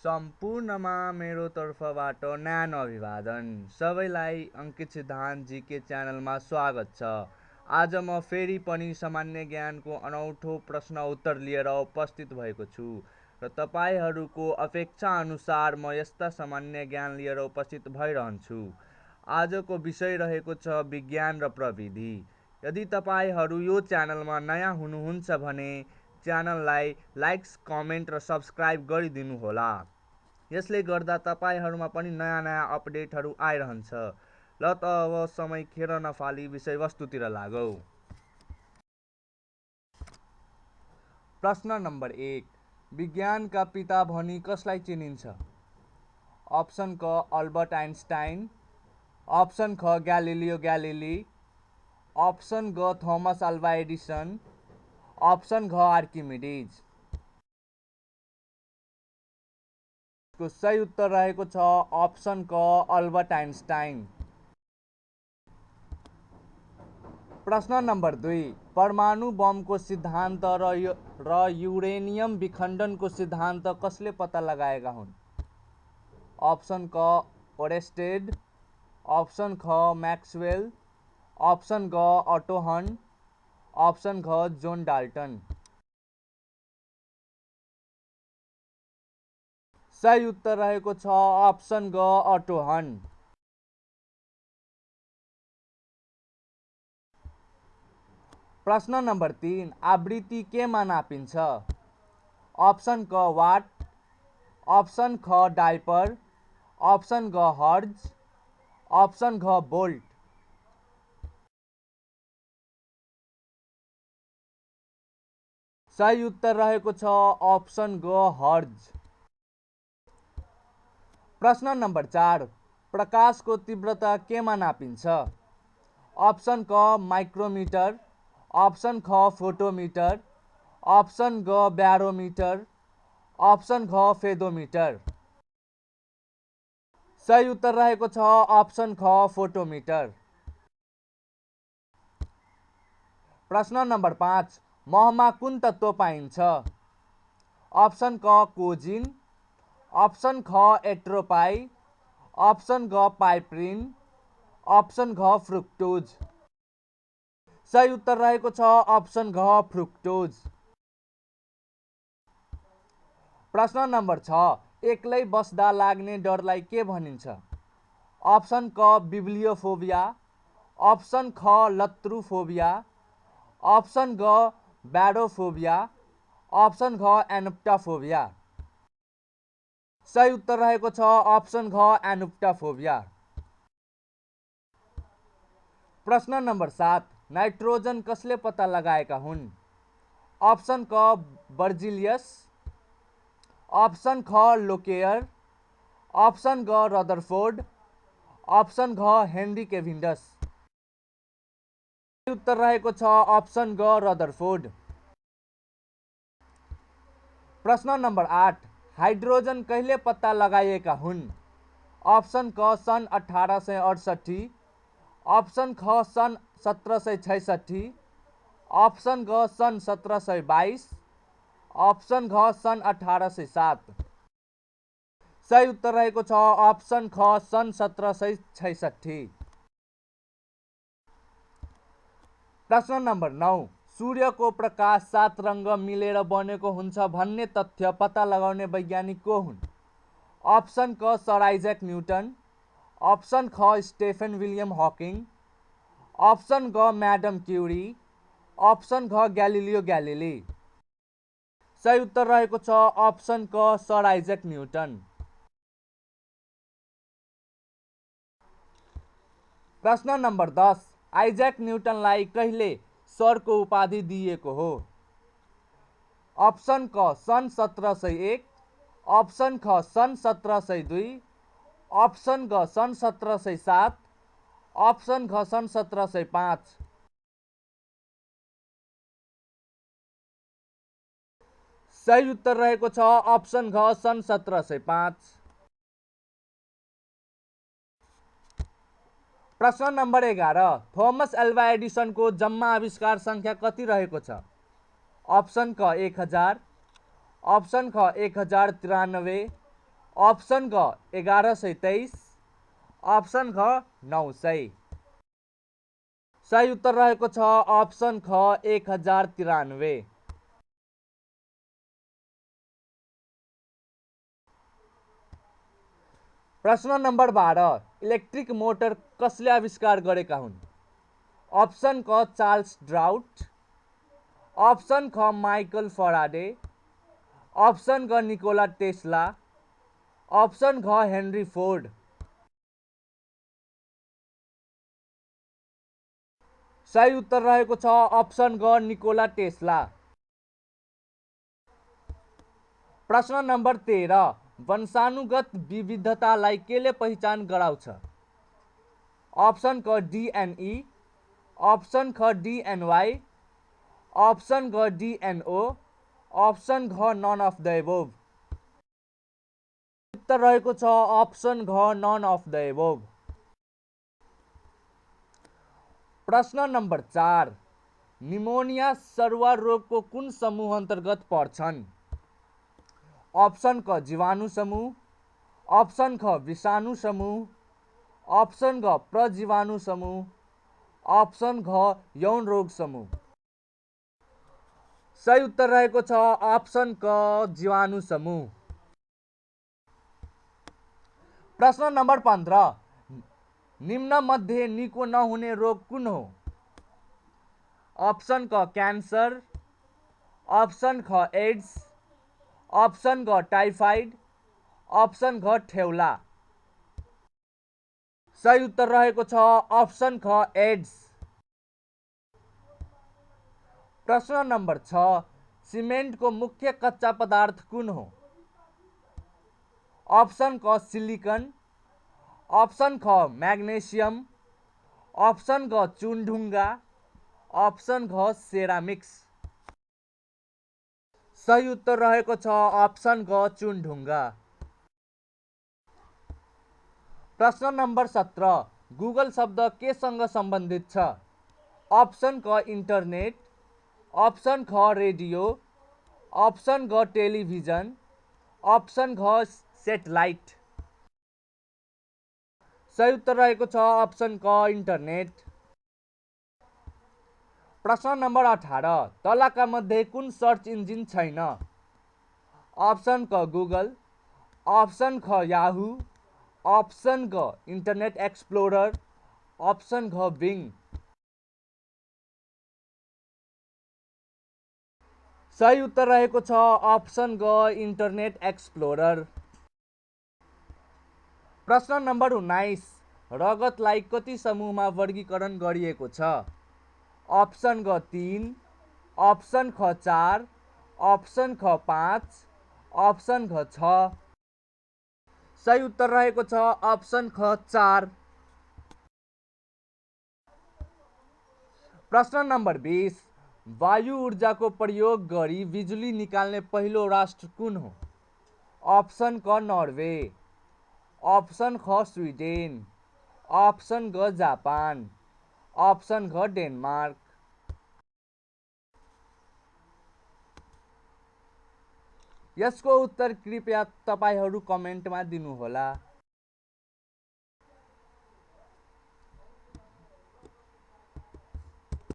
सम्पूर्णमा मेरो तर्फबाट न्यानो अभिवादन। सबैलाई अंकित सिद्धान्त जीके च्यानलमा स्वागत छ। आज म फेरि पनि सामान्य ज्ञानको अनौठो प्रश्न उत्तर लिएर उपस्थित भएको छु र तपाईहरूको अपेक्षा अनुसार म यस्ता सामान्य ज्ञान लिएर उपस्थित भइरहन्छु। आजको विषय रहेको छ विज्ञान र प्रविधि। यदि तपाईहरू यो च्यानलमा नयाँ हुनुहुन्छ भने च्यानललाई लाइक, कमेन्ट र सब्स्क्राइब गरिदिनुहोला। यसले गर्दा तपाईहरुमा पनि नयाँ अपडेटहरू आइरहन्छ। ल त अब समय खेर नफाली विषयवस्तुतिर लागौं। प्रश्न नम्बर 1, विज्ञानका पिता भनी कसलाई चिनिन्छ? अप्सन क अल्बर्ट आइन्स्टाइन, अप्सन ख ग्यालिलियो ग्यालिली, अप्सन ग थोमस अल्वा एडिसन, अप्सन घ आर्किमिडीज। को सही उत्तर रहेको छ अप्सन क अल्बर्ट आइन्स्टाइन। प्रश्न नम्बर 2, परमाणु बमको सिद्धान्त र युरेनियम विखण्डनको सिद्धान्त कसले पत्ता लगाएका हुन्? अप्सन क ओरेस्टेड, अप्सन ख मैक्सवेल, अप्सन ग अटो हन, अप्सन घ जोन डाल्टन। सही उत्तर रहेको छ अप्सन ग अटो हन। प्रश्न नम्बर 3, आवृत्ति केमा नापिन्छ? अप्सन क वाट, अप्सन ख डाइपर, अप्सन ग हर्ज, अप्सन घ भोल्ट। सही उत्तर रहेको छ अप्सन ग हर्ज। प्रश्न नम्बर 4, प्रकाशको तीव्रता केमा नापिन्छ? अप्सन क माइक्रोमिटर, अप्सन ख फोटोमिटर, अप्सन ग ब्यारोमिटर, अप्सन घ फेदोमिटर। सही उत्तर रहेको छ अप्सन ख फोटोमिटर। प्रश्न नम्बर 5, महमा कुन तत्त्व पाइन्छ? अप्सन क कोजिन, अप्सन ख एट्रोपाई, अप्सन ग पाइप्रिन, अप्सन घ फ्रुक्टोज। सही उत्तर रहेको छ अप्सन घ फ्रुक्टोज। प्रश्न नम्बर 6, एक्लै बस्दा लाग्ने डरलाई के भनिन्छ? अप्सन क बिब्लियोफोबिया, अप्सन ख लत्रुफोबिया, अप्सन ग ब्याडोफोबिया, अप्सन घ एनोप्टाफोबिया। सही उत्तर रहेको छ अप्सन घ एनोप्टाफोबिया। प्रश्न नम्बर 7, नाइट्रोजन कसले पत्ता लगाएका हुन्? अप्सन क बर्जिलियस, अप्सन ख लोकेयर, अप्सन ग रदरफोर्ड, अप्सन घ हेनरी केभिन्डस। सही उत्तर रहेको छ अप्सन ग रदरफोर्ड। प्रश्न नम्बर 8, हाइड्रोजन कहिले पत्ता लगाइएका हुन्? अप्सन क सन् 1868, अप्सन ख सन् 1766, अप्सन ग सन् 1722, अप्सन घ सन् 1807। सही उत्तर रहेको छ अप्सन ख सन् 1766। प्रश्न नम्बर 9, सूर्यको प्रकाश 7 रङ्ग मिलेर बनेको हुन्छ भन्ने तथ्य पत्ता लगाउने वैज्ञानिक को हुन्? अप्सन क सर आइजैक न्युटन, अप्सन ख स्टेफन विलियम हकिङ, अप्सन ग म्याडम क्युरी, अप्सन घ ग्यालिलियो ग्यालिली। सही उत्तर रहेको छ अप्सन क सर आइजैक न्युटन। प्रश्न नम्बर 10, आइजैक न्युटनलाई कहिले सरको उपाधि दिइएको हो? अप्सन क सन् 1701, अप्सन ख सन् 1702, अप्सन ग सन् 1707, अप्सन घ सन् 1705। सही उत्तर रहेको छ अप्सन घ सन् 1705। प्रश्न नम्बर 11, थोमस अल्वा एडिसनको जम्मा आविष्कार संख्या कति रहेको छ? अप्सन क 1000, अप्सन ख 1093, अप्सन ग 1123, अप्सन घ 900। सही उत्तर रहेको छ अप्सन ख 1093। प्रश्न नम्बर 12, इलेक्ट्रिक मोटर कसले आविष्कार गरेका हुन्? अप्सन क चार्ल्स डार्विन, अप्सन ख माइकल फराडे, अप्सन ग निकोला टेस्ला, अप्सन घ हेनरी फोर्ड। सही उत्तर रहेको छ अप्सन ग निकोला टेस्ला। प्रश्न नम्बर 13, वंशानुगत विविधतालाई केले पहिचान गराउँछ? अप्सन क डिएनई, अप्सन ख डिएनवाई, अप्सन ग डिएनओ, अप्सन घ नन अफ द एबोभ। उत्तर रहेको छ अप्सन घ नन अफ द एबोभ। प्रश्न नम्बर 4, निमोनिया सरुवा रोगको कुन समूह अन्तर्गत पर्छन्? अप्सन क जीवाणु समूह, अप्सन ख विषाणु समूह, अप्सन ग प्रजीवाणु समूह, अप्सन घ यौन रोग समूह। सही उत्तर रहेको छ अप्सन क जीवाणु समूह। प्रश्न नम्बर 15, निम्न मध्ये निको नहुने रोग कुन हो? अप्सन क क्यान्सर, अप्सन ख एड्स, अप्सन ग टाइफाइड, अप्सन घ ठेउला। सही उत्तर रहेको छ अप्सन ख एड्स। प्रश्न नम्बर 6, सिमेन्टको मुख्य कच्चा पदार्थ कुन हो? अप्सन क सिलिकन, अप्सन ख म्याग्नेसियम, अप्सन ग चुनढुङ्गा, अप्सन घ सेरामिक्स। सही उत्तर रहेको छ अप्सन ग चुनढुङ्गा। प्रश्न नम्बर 17, गुगल शब्द केसँग सम्बन्धित छ? अप्सन क इन्टरनेट, अप्सन ख रेडियो, अप्सन ग टेलिभिजन, अप्सन घ सेटेलाइट। सही उत्तर रहेको छ अप्सन क इन्टरनेट। प्रश्न नम्बर 18, तलका मध्ये कुन सर्च इन्जिन छैन? अप्सन क गुगल, अप्सन ख याहू, अप्सन ग इन्टरनेट एक्सप्लोरर, अप्सन घ बिङ। सही उत्तर रहेको छ अप्सन ग इन्टरनेट एक्सप्लोरर। प्रश्न नम्बर 19, रगतलाई कति समूहमा वर्गीकरण गरिएको छ? अप्सन ग 3, अप्सन ख 4, अप्सन ख 5, अप्सन घ 6। सही उत्तर रहेको छ अप्सन ख 4। प्रश्न नम्बर 20, वायु ऊर्जाको प्रयोग गरी बिजुली निकाल्ने पहिलो राष्ट्र कुन हो? अप्सन क नर्वे, अप्सन ख स्विडेन, अप्सन ग जापान, अप्सन घ डेनमार्क। यसको उत्तर कृपया तपाईहरू कमेन्टमा दिनुहोला।